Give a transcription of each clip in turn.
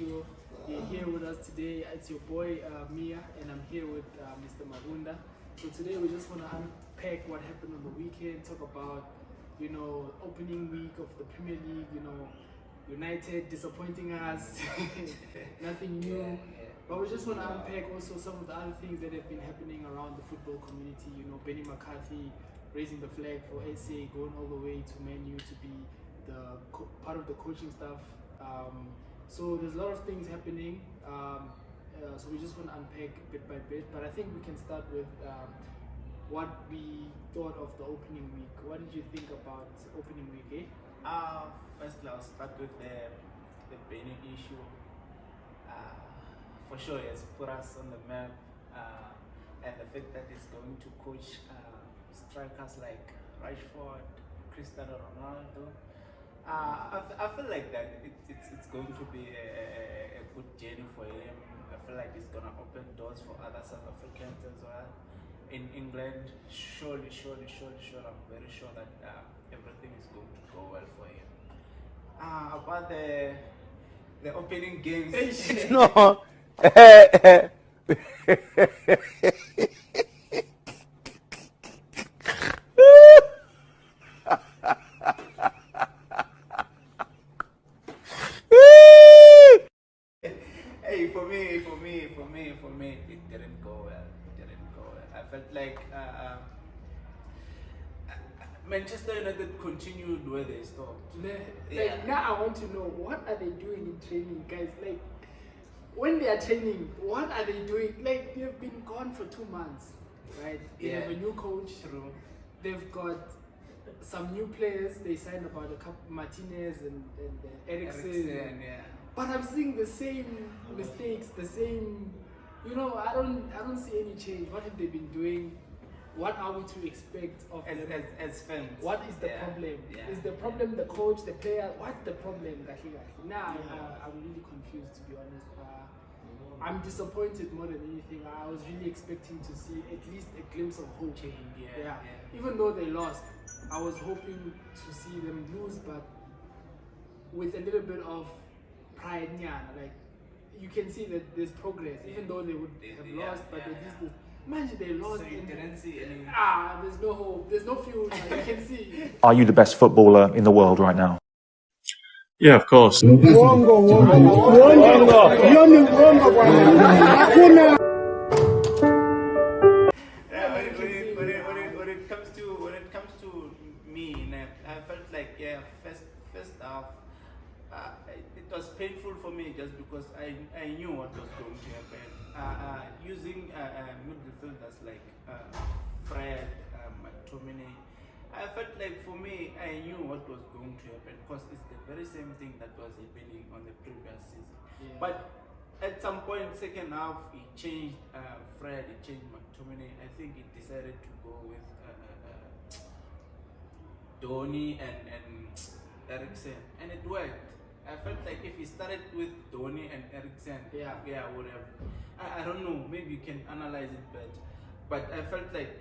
Show. You're here with us today. It's your boy Mia, and I'm here with Mr. Mabunda. So today we just want to unpack what happened on the weekend, talk about, opening week of the Premier League, United disappointing us, nothing new. But we just want to unpack also some of the other things that have been happening around the football community. Benni McCarthy raising the flag for SA, going all the way to Man U to be the part of the coaching staff. So there's a lot of things happening. So we just want to unpack bit by bit. But I think we can start with what we thought of the opening week. What did you think about opening week? Firstly, I'll start with the Benni issue. For sure, it's put us on the map, and the fact that it's going to coach strikers like Rashford, Cristiano Ronaldo. I feel like that it's going to be a good journey for him. I feel like it's going to open doors for other South Africans as well. In England, surely, I'm very sure that everything is going to go well for him. About the opening games. No. Hey, for me, it didn't go well. I felt like Manchester United continued where they stopped. Now I want to know, what are they doing in training, guys? Like, when they are training, what are they doing? Like, they've been gone for 2 months, right? They have a new coach. True. They've got some new players. They signed about a couple, Martinez and Eriksen. But I'm seeing the same mistakes, the same. I don't see any change. What have they been doing? What are we to expect of them as fans? What is the problem? Is the problem the coach, the player? What's the problem? Now I'm really confused, to be honest. I'm disappointed more than anything. I was really expecting to see at least a glimpse of hope. Even though they lost, I was hoping to see them lose, but with a little bit of pride. Like, you can see that there's progress, even though they would have lost, but at least imagine they lost. So you didn't see any. There's no hope. There's no fuel. You can see. Are you the best footballer in the world right now? Yeah, of course. When it comes to me, I felt like first half, it was painful for me just because I knew what was going to happen. Using midfielders like Fred, McTominay, I felt like for me, I knew what was going to happen because it's the very same thing that was happening on the previous season. But at some point, second half, he changed Fred, he changed McTominay. I think he decided to go with Donny and Eriksen, and it worked. I felt like if he started with Donny and Eriksen, whatever. I don't know, maybe you can analyze it better. But I felt like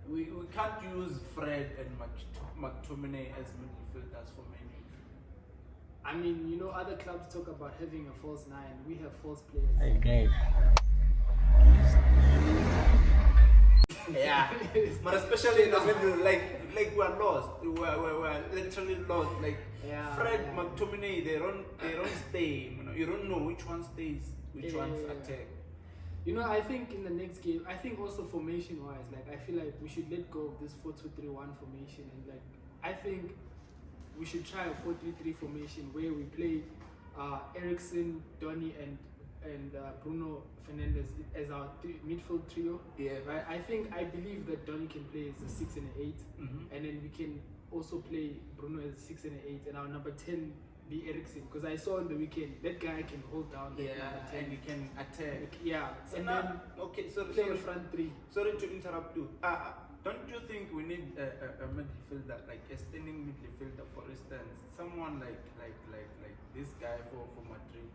we can't use Fred and McTominay as midfielders for Man U. I mean, other clubs talk about having a false nine. We have false players. Okay. But especially in the middle, like we're lost. We're literally lost. Fred, McTominay, they don't stay. You don't know which one stays, which one's attack. I think in the next game, I think also formation-wise, I feel like we should let go of this 4-2-3-1 formation, and I think we should try a 4-3-3 formation where we play Eriksen, Donny, and Bruno Fernandes as our midfield trio. Right. I believe that Donny can play as a 6 and an 8, and then we can also play Bruno as a 6 and an 8, and our number 10 be Eriksen, because I saw on the weekend that guy can hold down the number 10 and he can attack. So and now, then play the front three. Sorry to interrupt you. Don't you think we need a midfielder, like a standing midfielder, for instance, someone like this guy for Madrid,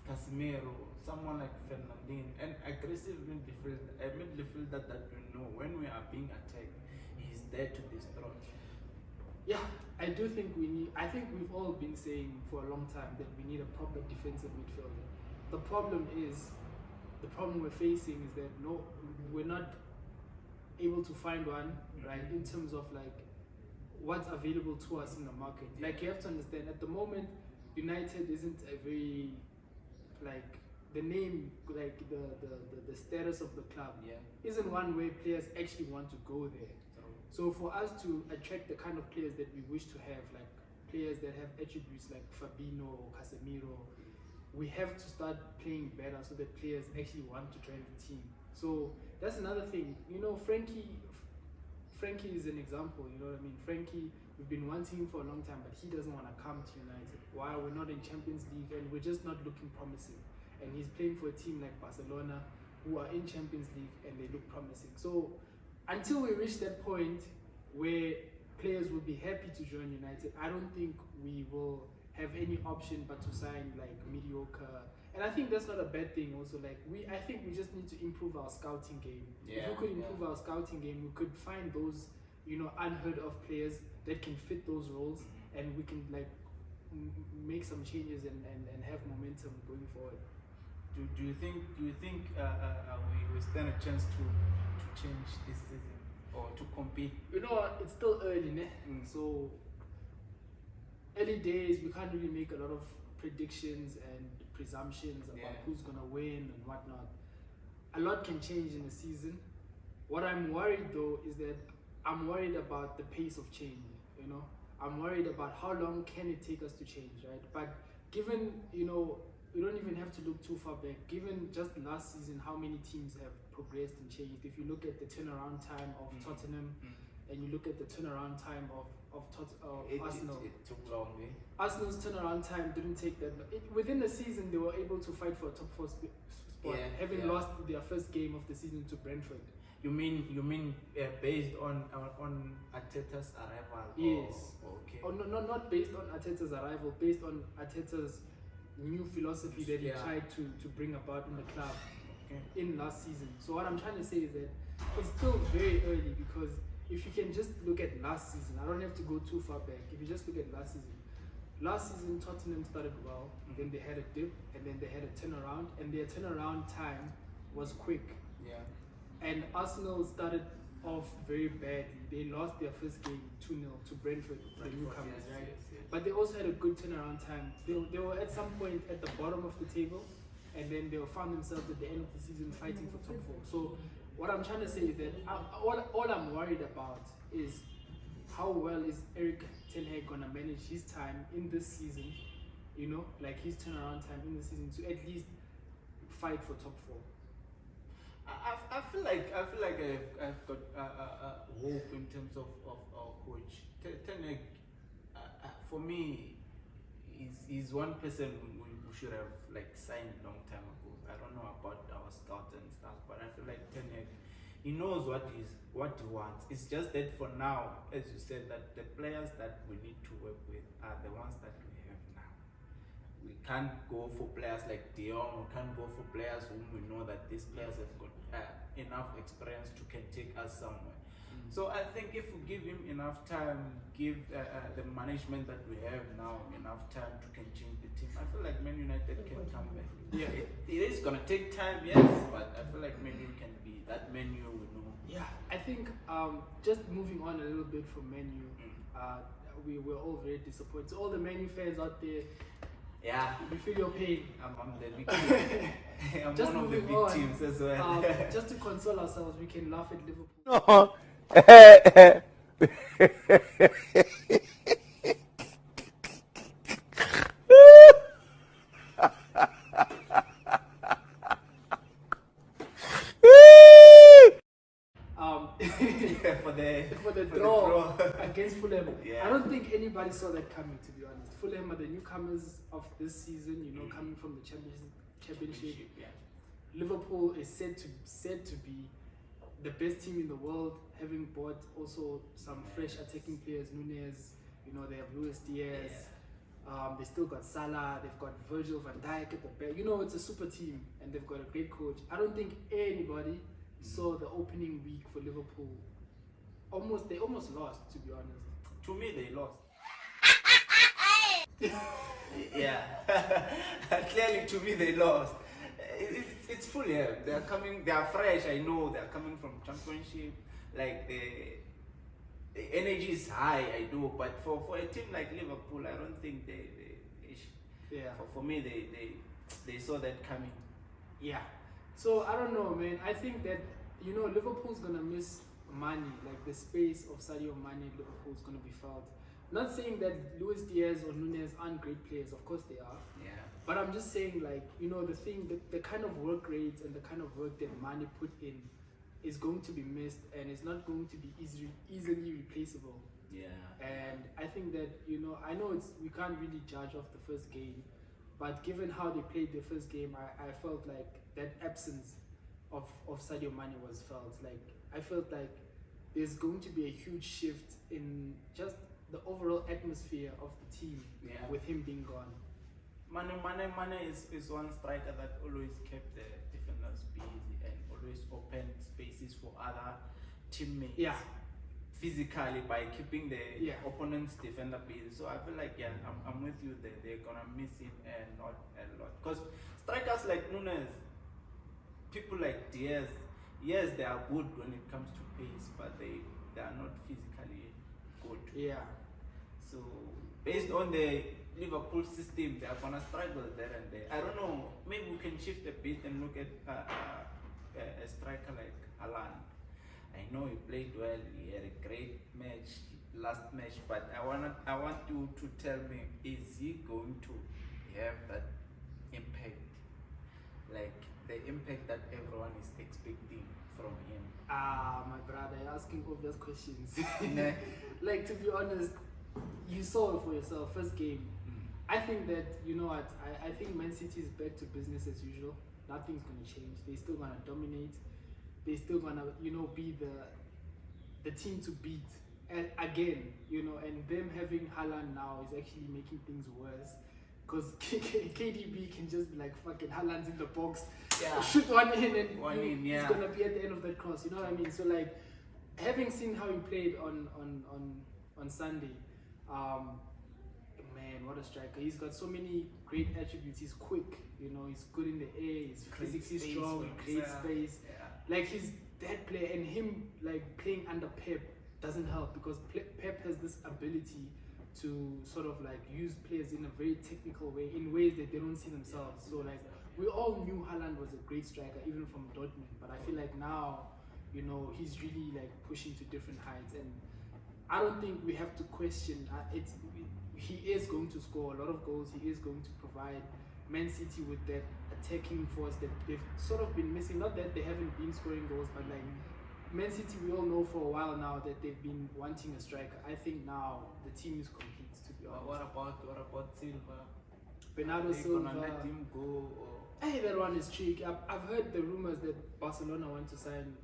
Casemiro, someone like Fernandinho, an aggressive midfielder, a midfielder that when we are being attacked, he's there to destroy. Yeah, I do think we need. I think we've all been saying for a long time that we need a proper defensive midfielder. The problem we're facing is that we're not able to find one, right? In terms of like what's available to us in the market. Like you have to understand, at the moment, United isn't a very like the name, like the status of the club isn't one where players actually want to go there. So for us to attract the kind of players that we wish to have, like players that have attributes like Fabinho or Casemiro, we have to start playing better so that players actually want to join the team. So that's another thing. You know, Frankie is an example, you know what I mean? Frankie, we've been wanting him for a long time, but he doesn't want to come to United. Why? We're not in Champions League and we're just not looking promising. And he's playing for a team like Barcelona, who are in Champions League and they look promising. So until we reach that point where players will be happy to join United, I don't think we will have any option but to sign like mediocre. And I think that's not a bad thing also. Like I think we just need to improve our scouting game. If we could improve our scouting game, we could find those, you know, unheard of players that can fit those roles, and we can like make some changes and have momentum going forward. Do you think we stand a chance to change this season or to compete? You know what? It's still early, ne? So early days, we can't really make a lot of predictions and presumptions about who's gonna win and whatnot. A lot can change in a season. What I'm worried though is that I'm worried about the pace of change. You know, I'm worried about how long can it take us to change, right? But given, you know, we don't even have to look too far back. Given just last season, how many teams have progressed and changed. If you look at the turnaround time of Tottenham, and you look at the turnaround time of Arsenal. It took long, eh? Arsenal's turnaround time didn't take that. Within the season, they were able to fight for a top 4 spot, having lost their first game of the season to Brentford. You mean based on Arteta's arrival? Yes. Okay. Oh, no, not based on Arteta's arrival, based on Arteta's new philosophy that he tried to bring about in the club in last season. So what I'm trying to say is that it's still very early, because if you can just look at last season, I don't have to go too far back. If you just look at last season Tottenham started well, then they had a dip, and then they had a turnaround, and their turnaround time was quick. Yeah. And Arsenal started off very badly. They lost their first game 2-0 to Brentford, the newcomers, right? Yes. But they also had a good turnaround time. They were at some point at the bottom of the table, and then they found themselves at the end of the season fighting for top 4. So what I'm trying to say is that all I'm worried about is how well is Erik ten Hag gonna manage his time in this season, you know, like his turnaround time in the season, to at least fight for top 4. I feel like I've got hope in terms of our coach. Ten Hag, for me, is one person we should have like signed a long time ago. I don't know about our scouts and stuff, but I feel like Ten Hag, he knows what he wants. It's just that for now, as you said, that the players that we need to work with are the ones that we have now. We can't go for players like De Jong. We can't go for players whom we know that these players have got enough experience to can take us somewhere. So I think if we give him enough time, give the management that we have now enough time to can change the team, I feel like Man United can come back. Yeah, it is gonna take time, yes, but I feel like Man U can be that Man U we know. Yeah, I think just moving on a little bit from Man U, we were all very disappointed. So all the Man U fans out there, we feel your pain. I'm the victim. I'm just one of the victims as well. Just to console ourselves, we can laugh at Liverpool. for the draw against Fulham. I don't think anybody saw that coming, to be honest. Fulham are the newcomers of this season, you know, coming from the championship. Liverpool is said to be the best team in the world, having bought also some fresh attacking players. Nunez, you know, they have Luis Diaz. They still got Salah, they've got Virgil van Dijk at the back. You know, it's a super team, and they've got a great coach. I don't think anybody saw the opening week for Liverpool. They almost lost, to be honest. to me they lost. Yeah, clearly to me they lost. It's full, yeah. They are coming. They are fresh. I know they are coming from championship. Like the energy is high. I do, but for a team like Liverpool, I don't think Yeah. For me, they saw that coming. Yeah. So I don't know, man. I think that Liverpool's gonna miss money, like the space of Sadio Mane. Liverpool's gonna be felt. Not saying that Luis Diaz or Nunez aren't great players. Of course they are. Yeah. But I'm just saying, like, the kind of work rates and the kind of work that Mane put in is going to be missed, and it's not going to be easily replaceable. Yeah. And I think that, I know we can't really judge off the first game, but given how they played the first game, I felt like that absence of Sadio Mane was felt. Like, I felt like there's going to be a huge shift in just the overall atmosphere of the team with him being gone. Mane is one striker that always kept the defenders busy and always opened spaces for other teammates. Yeah. Physically by keeping the opponent's defender busy. So I feel like I'm with you that they're gonna miss him and not a lot. Because strikers like Nunez, people like Diaz, yes, they are good when it comes to pace, but they are not physically good. Yeah. So based on the Liverpool system, they are gonna struggle there and there. I don't know. Maybe we can shift a bit and look at a striker like Haaland. I know he played well. He had a great match last match, but I want you to tell me: is he going to have that impact, like the impact that everyone is expecting from him? My brother, you're asking obvious questions. Like, to be honest, you saw it for yourself. First game. I think that, you know what, I think Man City is back to business as usual. Nothing's going to change. They're still going to dominate. They're still going to, be the team to beat. And again, and them having Haaland now is actually making things worse. Because KDB can just be like, fucking Haaland's in the box. Yeah. Shoot one in and he's going to be at the end of that cross. You know what I mean? So, like, having seen how he played on Sunday, man, what a striker. He's got so many great attributes. He's quick, he's good in the air, he's physically strong, great space. Yeah. Like, he's that player, and him, like, playing under Pep doesn't help because Pep has this ability to sort of, like, use players in a very technical way, in ways that they don't see themselves. So, like, we all knew Haaland was a great striker, even from Dortmund, but I feel like now, he's really, like, pushing to different heights, and I don't think we have to question. He is going to score a lot of goals. He is going to provide Man City with that attacking force that they've sort of been missing. Not that they haven't been scoring goals, but like Man City, we all know for a while now that they've been wanting a striker. I think now the team is complete, to be honest. What about Silva? Bernardo Are they Silva. gonna let him go? Or? Hey, that one is tricky. I've heard the rumors that Barcelona want to sign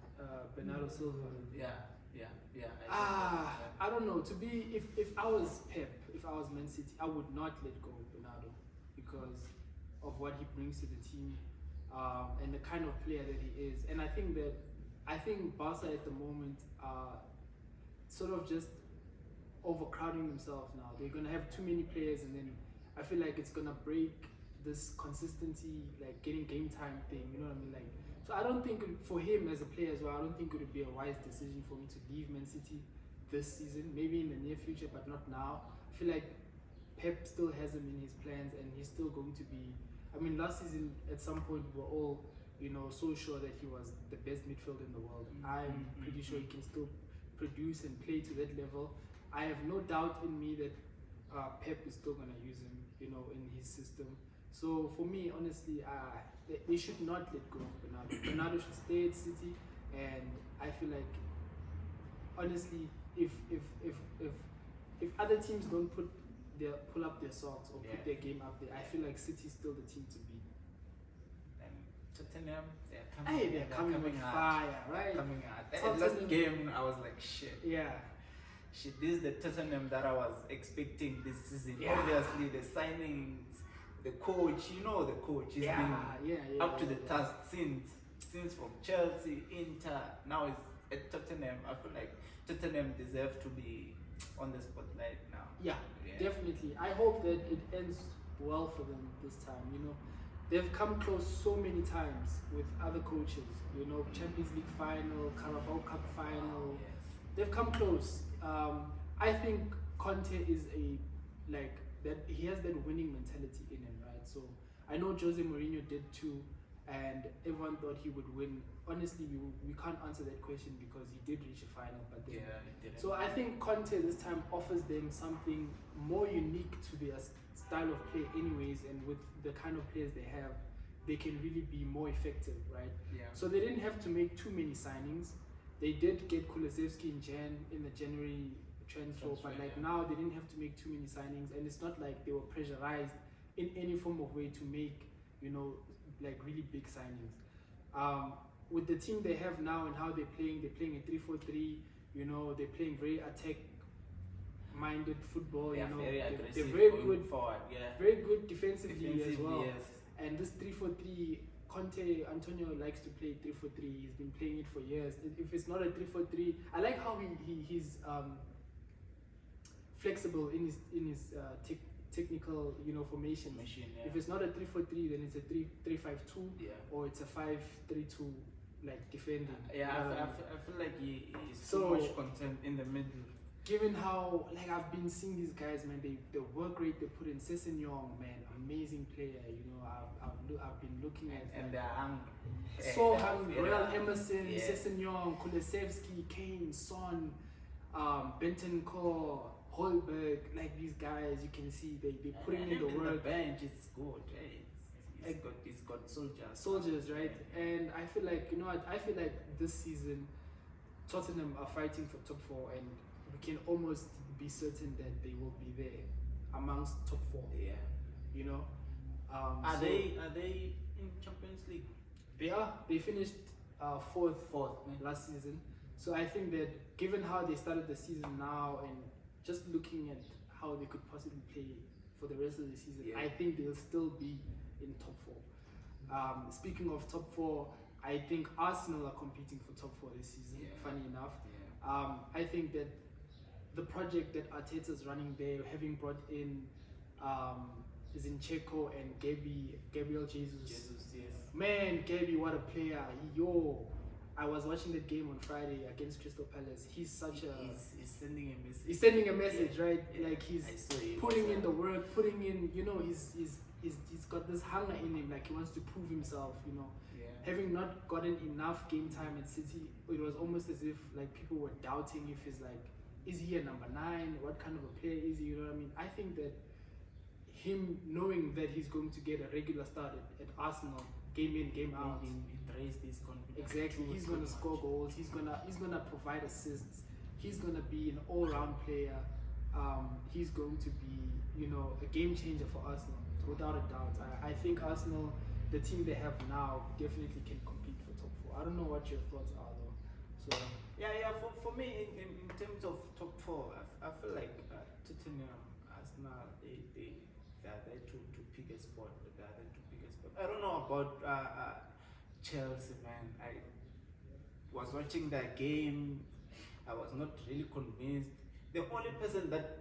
Bernardo Silva. Yeah. I don't know. To be, if I was Pep, if I was Man City, I would not let go of Bernardo because of what he brings to the team and the kind of player that he is. And I think Barca at the moment are sort of just overcrowding themselves now. They're gonna have too many players, and then I feel like it's gonna break this consistency, like getting game time thing. You know what I mean? Like. So I don't think for him as a player as well, I don't think it would be a wise decision for him to leave Man City this season. Maybe in the near future, but not now. I feel like Pep still has him in his plans, and he's still going to be. I mean, last season at some point we were all, so sure that he was the best midfielder in the world. I'm pretty sure he can still produce and play to that level. I have no doubt in me that Pep is still gonna use him, in his system. So for me, honestly, they should not let go of Bernardo. Bernardo should stay at City, and I feel like, honestly, if other teams don't pull up their socks or put their game up there, I feel like City's still the team to beat. And Tottenham, they're coming with hard. fire, right? Coming hard. That last game, I was like, shit. Yeah. Shit, this is the Tottenham that I was expecting this season. Yeah. Obviously, the signings. The coach, the coach, he's been up to the task since from Chelsea, Inter, now it's at Tottenham. I feel like Tottenham deserve to be on the spotlight now. Yeah, definitely. I hope that it ends well for them this time. They've come close so many times with other coaches. Champions League final, Carabao Cup final. Yes. They've come close. I think Conte is that. He has that winning mentality in him, right? So I know Jose Mourinho did too, and everyone thought he would win. Honestly, we can't answer that question because he did reach a final, but then. Yeah, he didn't. So I think Conte this time offers them something more unique to their style of play anyways, and with the kind of players they have, they can really be more effective, right? Yeah. So they didn't have to make too many signings. They did get Kulusevski in the January transfer, but now they didn't have to make too many signings, and it's not like they were pressurized in any form of way to make, really big signings. With the team they have now and how they're playing a 3-4-3. They're playing very attack-minded football. Yeah, very aggressive. They're very going good forward. Yeah. very good defensively as well. Yes. And this 3-4-3, Antonio likes to play 3-4-3. He's been playing it for years. If it's not a 3-4-3, I like how he's flexible in his technical formation. Yeah. If it's not a 3-4-3, then it's a 3-5-2 or it's a 5-3-2 defending. I feel like he is So so much content in the middle. Given how I've been seeing these guys, man, the work rate they put in. Sessegnon, man, amazing player. I've been looking at and they're hungry. so hungry. Royal Emerson, Yeah. Sessegnon, Kulusevski, Kane, Son, Bentancur, Holberg. These guys, you can see they putting in the work. The bench, it's good. It's got soldiers. Right? And I feel like I feel like this season Tottenham are fighting for top 4, and we can almost be certain that they will be there amongst top 4. Yeah. Are they in Champions League? They are. They finished fourth man. last season. So I think that given how they started the season now, and just looking at how they could possibly play for the rest of the season, I think they'll still be in top 4. Speaking of top 4, I think Arsenal are competing for top 4 this season. Funny enough, I think that the project that Arteta's running there, having brought in Zinchenko and Gabriel Jesus. Man, Gabi, what a player! I was watching that game on Friday against Crystal Palace. He's such a. He's sending a message. He's sending a message, right? Yeah. He's putting in the work, putting in. He's got this hunger in him. He wants to prove himself. Having not gotten enough game time at City, it was almost as if people were doubting if he's is he a number 9? What kind of a player is he? You know what I mean? I think that him knowing that he's going to get a regular start at Arsenal, game in, game out, it raised his confidence. Exactly. He's gonna score goals. He's gonna provide assists. He's gonna be an all-round player. He's going to be, a game changer for Arsenal, without a doubt. I think Arsenal, the team they have now, definitely can compete for top 4. I don't know what your thoughts are though. So For me, in terms of top 4, I feel like Tottenham, Arsenal, they are there to pick a spot. I don't know about Chelsea, man. I was watching that game. I was not really convinced. The only person that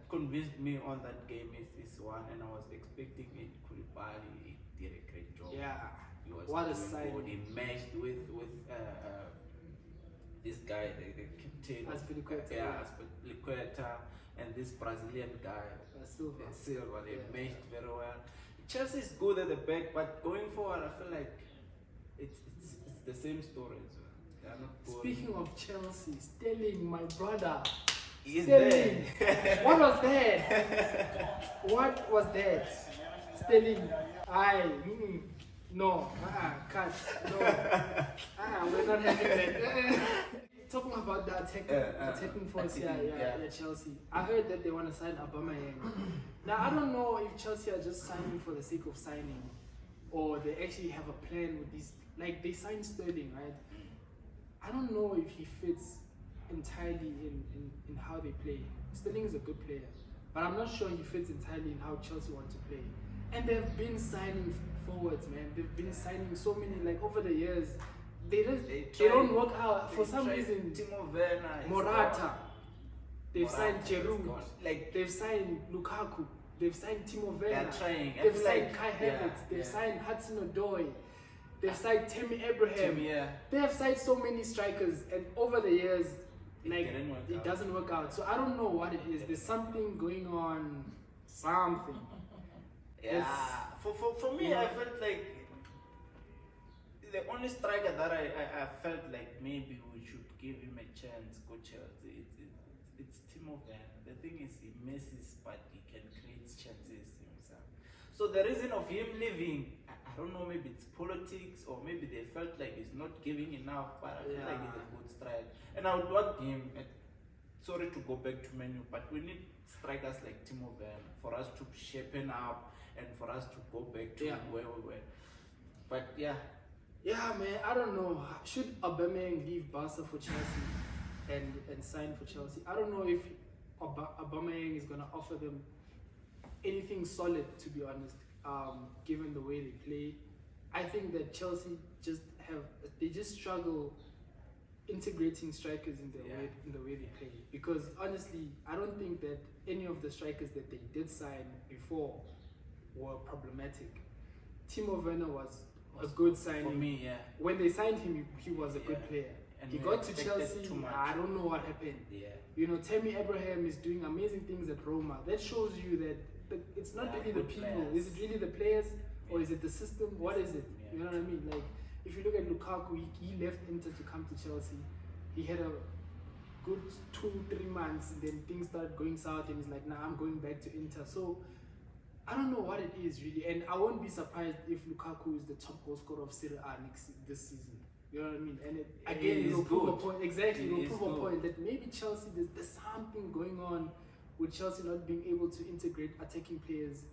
convinced me on that game is one, and I was expecting it. Koulibaly. He did a great job. Yeah. He was what a doing sign. good. He matched with this guy, the captain. Azpilicueta, and this Brazilian guy, Silva. They matched very well. Chelsea is good at the back, but going forward, I feel like it's the same story. So they are not good. Speaking of Chelsea, Sterling, my brother. Is Sterling. there? What was that? What was that? Sterling. No. Cut. No. We're not having that. Talking about the attacking force, Chelsea. I heard that they want to sign Aubameyang. Now I don't know if Chelsea are just signing for the sake of signing, or they actually have a plan with these. They signed Sterling, right? I don't know if he fits entirely in how they play. Sterling is a good player, but I'm not sure he fits entirely in how Chelsea want to play. And they've been signing forwards, man. They've been signing so many over the years. They don't work out for some reason. Timo Werner, Morata. They've signed Morata is Giroud. gone. Like They've signed Lukaku. They've signed Timo they're Werner. trying. I They've feel signed like- Kai yeah, Havertz. They've yeah. signed Hudson-Odoi. They've signed Tammy Abraham. Yeah. They have signed so many strikers, and over the years, It like didn't work it out. doesn't work out. So I don't know what it is. There's something going on. Something. Yeah. For me, Yeah. I felt like the only striker that I felt like maybe we should give him a chance, go Chelsea. It's Timo Werner. The thing is, he messes, but he can create chances himself. So the reason of him leaving, I don't know, maybe it's politics or maybe they felt like he's not giving enough, but I feel like he's a good striker. And I would want him, sorry to go back to menu, but we need strikers like Timo Werner for us to shapen up and for us to go back to where we were. But yeah. Yeah, man, I don't know. Should Aubameyang leave Barca for Chelsea and sign for Chelsea? I don't know if Aubameyang is going to offer them anything solid, to be honest, given the way they play. I think that Chelsea just struggle integrating strikers in the way they play. Because honestly, I don't think that any of the strikers that they did sign before were problematic. Timo Werner was a good signing. For me, yeah. When they signed him, he was a good player. And He we got to expected Chelsea. too much. I don't know what happened. Yeah. You know, Tammy Abraham is doing amazing things at Roma. That shows you that it's not Yeah, really the good people. players. Is it really the players or is it the system? What is it? Yeah. You know what I mean? Like, if you look at Lukaku, he left Inter to come to Chelsea. He had a good 2-3 months, and then things started going south, and he's like, nah, I'm going back to Inter. So I don't know what it is really, and I won't be surprised if Lukaku is the top goal scorer of Serie A this season. You know what I mean? And again, He it'll is prove a good. point. Exactly, He it'll is prove a good. point that maybe Chelsea, there's something going on with Chelsea not being able to integrate attacking players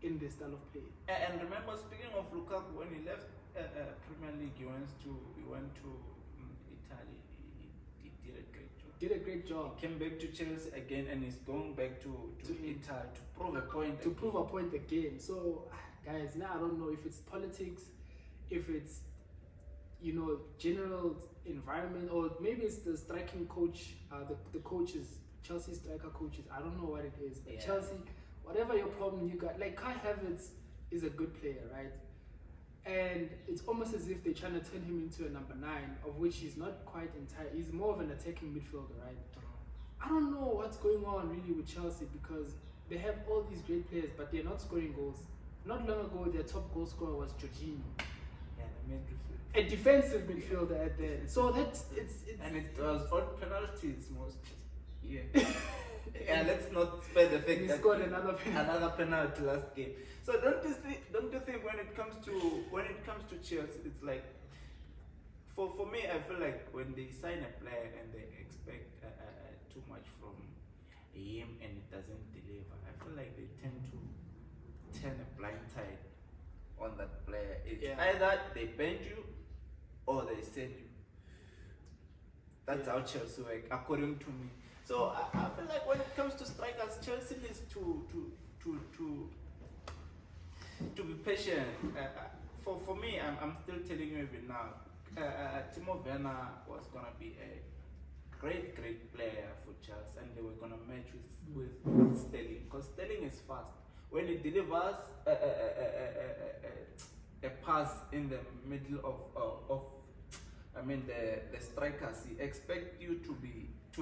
in their style of play. And remember, speaking of Lukaku, when he left Premier League, he went to Italy. He did a great job. Did a great job Came back to Chelsea again, and he's going back to Italy to prove a point. to prove a point again. So, guys, now I don't know if it's politics, if it's general environment, or maybe it's the striking coach, the coaches, Chelsea striker coaches. I don't know what it is, but Yeah. Chelsea, whatever your problem you got, like Kai Havertz is a good player, right? And it's almost as if they're trying to turn him into a number 9, of which he's not quite entire. He's more of an attacking midfielder, right? I don't know what's going on really with Chelsea, because they have all these great players, but they're not scoring goals. Not long ago, their top goal scorer was Jorginho, Yeah, the midfield. a defensive midfielder at the end. So that's it's And it was on penalties mostly. Yeah. Yeah, let's not spare the fact he that scored another penalty. another penalty last game. So don't you think when it comes to Chelsea, it's like for me, I feel like when they sign a player and they expect too much from him and it doesn't deliver, I feel like they tend to turn a blind tide on that player. It's either they bend you or they sell you. That's how Chelsea work, according to me. So I feel like when it comes to strikers, Chelsea needs to be patient. For me, I'm still telling you even now, Timo Werner was gonna be a great player for Chelsea, and they were gonna match with Sterling, because Sterling is fast. When he delivers a pass in the middle of the strikers, he expect you to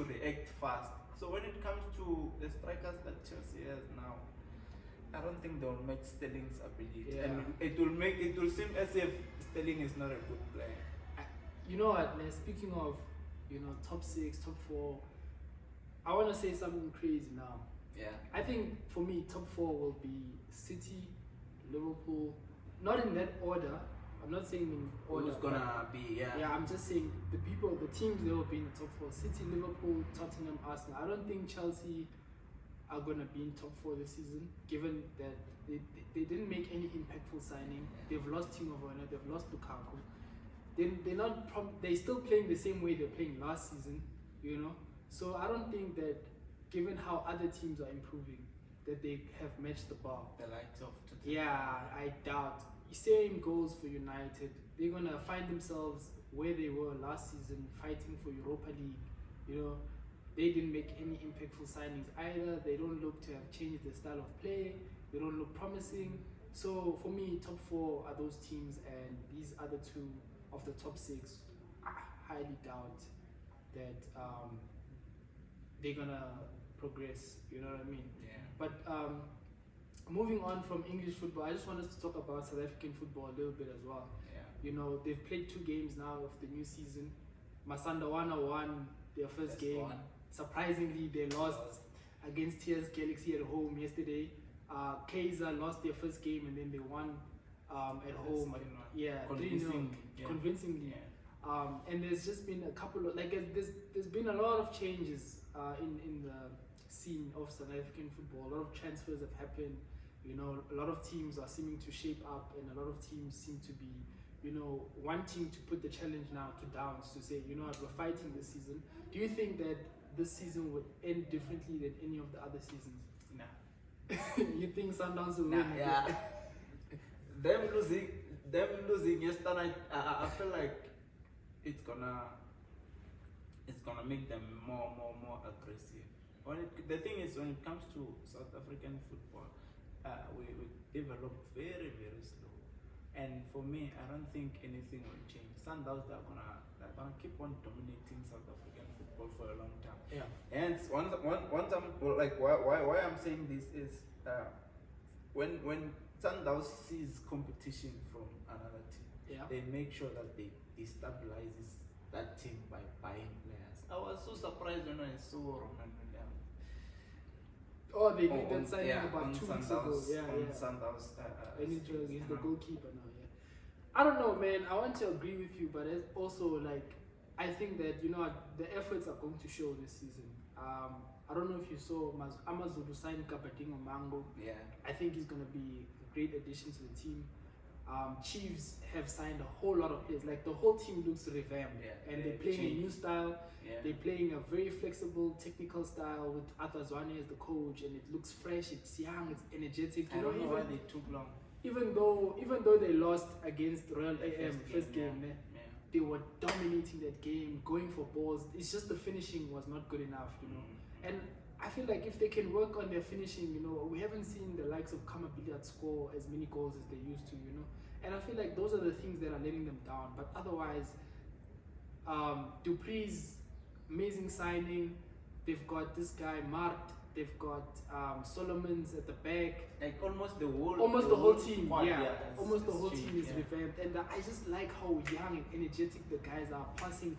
react fast. So when it comes to the strikers that Chelsea has now, I don't think they'll match Sterling's ability, and it will seem as if Sterling is not a good player. You know what, man? Speaking of top 6, top 4, I want to say something crazy now. Yeah. I think for me, top 4 will be City, Liverpool, not in that order. I'm not saying in order. Who's gonna be? Yeah, I'm just saying the teams they will be in the top 4: City, Liverpool, Tottenham, Arsenal. I don't think Chelsea are gonna be in top 4 this season, given that they didn't make any impactful signing. They've lost Timo Werner, they've lost Lukaku. They're still playing the same way they're playing last season, So I don't think that, given how other teams are improving, that they have matched the bar. The likes of Tottenham. Yeah, I doubt. Same goes for United. They're gonna find themselves where they were last season, fighting for Europa League. they didn't make any impactful signings either. They don't look to have changed their style of play. They don't look promising. So for me, top 4 are those teams, and these other 2 of the top 6, I highly doubt that they're gonna progress. You know what I mean? Yeah. But moving on from English football, I just want us to talk about South African football a little bit as well. Yeah. You know, they've played 2 games now of the new season. Masandawana won their first game. One. Surprisingly, they lost against TS Galaxy at home yesterday. Kaiser lost their first game and then they won at home. Yeah, 3-0, convincingly. Yeah. And there's just been a couple of, like, there's been a lot of changes in the scene of South African football. A lot of transfers have happened. You know, a lot of teams are seeming to shape up, and a lot of teams seem to be, you know, wanting to put the challenge now to Downs to say, you know what, we're fighting this season. Do you think that this season would end differently than any of the other seasons? Nah. You think Sundowns will Nah, win? yeah. them losing yesterday, I feel like it's gonna make them more aggressive. The thing is, when it comes to South African football, we develop very, very slow. And for me, I don't think anything will change. Sundowns are gonna keep on dominating South African football for a long time. Yeah. And once I'm like, why I'm saying this is when Sundowns sees competition from another team, Yeah. they make sure that they destabilizes that team by buying players. I was so surprised when I saw Roman Williams. Oh, they did that signing about 2 weeks ago. Sundowns. And he's the goalkeeper now. Yeah. I don't know, man. I want to agree with you, but it's also like, I think that, you know, the efforts are going to show this season. I don't know if you saw Amazulu sign Kabadinho Mango. Yeah. I think he's going to be a great addition to the team. Chiefs have signed a whole lot of players. Like, the whole team looks revamped, and they're playing a new style. Yeah. They're playing a very flexible, technical style with Arthur Zwane as the coach, and it looks fresh. It's young. It's energetic. I don't know why they took long. Even though they lost against Royal AM first game, yeah. they were dominating that game, going for balls. It's just the finishing was not good enough, you know. And I feel like if they can work on their finishing, you know, we haven't seen the likes of Kama Billiard score as many goals as they used to, you know. And I feel like those are the things that are letting them down. But otherwise, Dupree's amazing signing. They've got this guy Mart. They've got Solomons at the back. Like almost the whole team. squad, Almost the whole changed, team is revamped. And I just like how young and energetic the guys are, passing,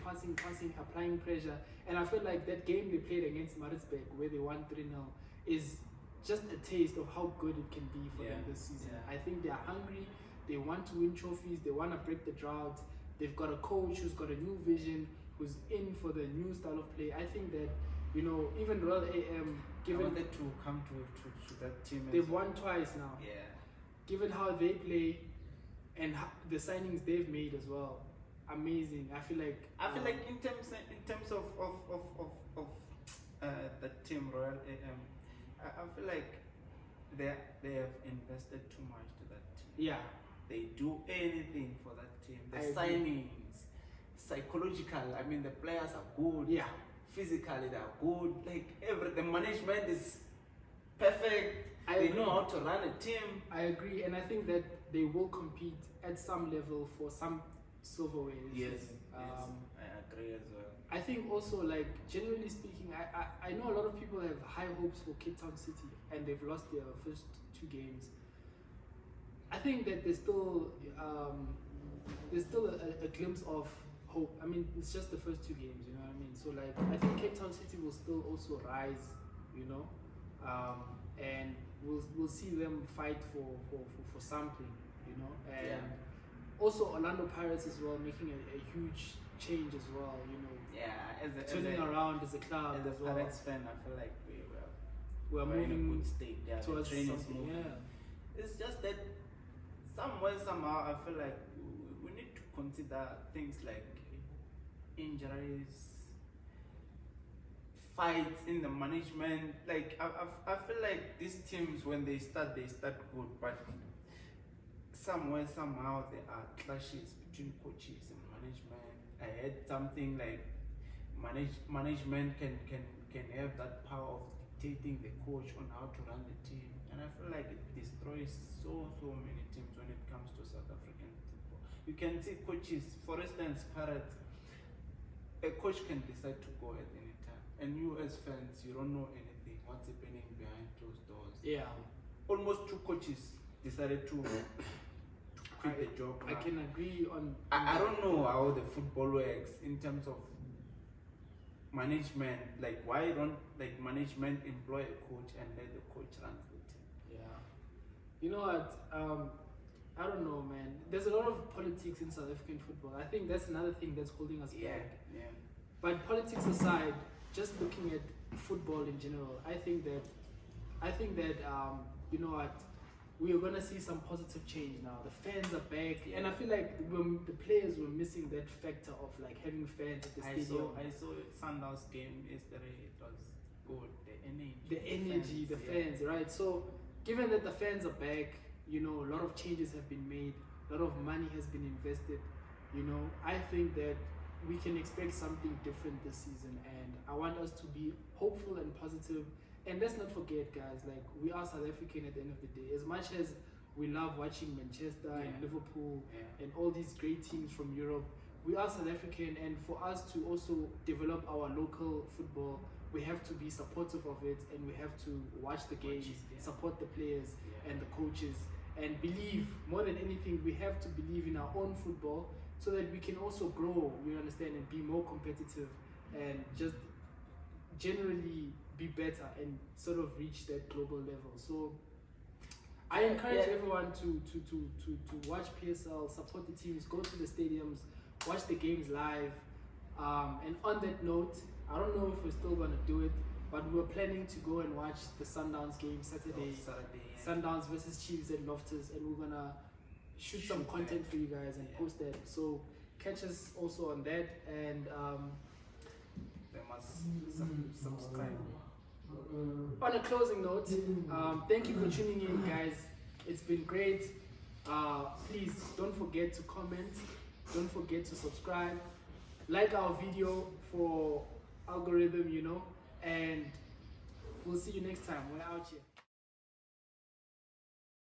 applying pressure. And I feel like that game they played against Maritzburg, where they won 3-0, is just a taste of how good it can be for them this season. Yeah. I think they're hungry. They want to win trophies. They want to break the drought. They've got a coach who's got a new vision, who's in for the new style of play. I think that, you know, even Royal AM, given I wanted to come to that team. They've won twice now. Yeah. Given how they play and the signings they've made as well, amazing. I feel like in terms of the team Royal AM, I feel like they have invested too much to that team. Yeah. They do anything for that team. The signings, psychological. I mean, the players are good. Yeah. Physically, they are good. Like the management is perfect. They know how to run a team. I agree, and I think that they will compete at some level for some silverware. Yes, I agree as well. I think also, like, generally speaking, I know a lot of people have high hopes for Cape Town City, and they've lost their first 2 games. I think that there's still a glimpse of hope. I mean, it's just the first 2 games, you know what I mean? So, like, I think Cape Town City will still also rise, you know, and we'll see them fight for something, you know. And also Orlando Pirates as well, making a huge change as well, you know. Yeah, turning around as a club as a as well. Pirates fan, I feel like we're in moving a good state. Yeah, towards the train is something. moving. Yeah. It's just that somehow, I feel like we need to consider things like injuries, fights in the management. Like I feel like these teams, when they start good, but somehow there are clashes between coaches and management. I heard something like management can have that power of dictating the coach on how to run the team, and I feel like it destroys so many teams when it comes to South African football. You can see coaches, for instance, Pirates. A coach can decide to go at any time, and you as fans, you don't know anything. What's happening behind closed doors? Yeah. Almost 2 coaches decided to quit the job. I can agree on. I don't know how the football works in terms of management. Like, why don't management employ a coach and let the coach run the team? Yeah. You know what? I don't know, man. There's a lot of politics in South African football. I think that's another thing that's holding us back. Yeah. But politics aside, just looking at football in general, I think that you know what, we are gonna see some positive change now. The fans are back, and I feel like the players were missing that factor of like having fans at the stadium. I saw Sundowns game yesterday. It was good. The energy, the fans, right? So given that the fans are back, you know, a lot of changes have been made, a lot of money has been invested. You know, I think that we can expect something different this season, and I want us to be hopeful and positive. And let's not forget, guys, like, we are South African at the end of the day. As much as we love watching Manchester and Liverpool and all these great teams from Europe, we are South African, and for us to also develop our local football, we have to be supportive of it, and we have to watch the games, support the players and the coaches, and believe, more than anything, we have to believe in our own football so that we can also grow, you understand, and be more competitive and just generally be better and sort of reach that global level. So I encourage everyone to watch PSL, support the teams, go to the stadiums, watch the games live. And on that note, I don't know if we're still going to do it, but we're planning to go and watch the Sundowns game Saturday. Sundowns versus Chiefs at Loftus, and we're going to shoot some content for you guys and post that. So catch us also on that, and they must subscribe. On a closing note, thank you for tuning in, guys. It's been great. Please don't forget to comment, don't forget to subscribe, like our video for algorithm, you know, and we'll see you next time. We're out here.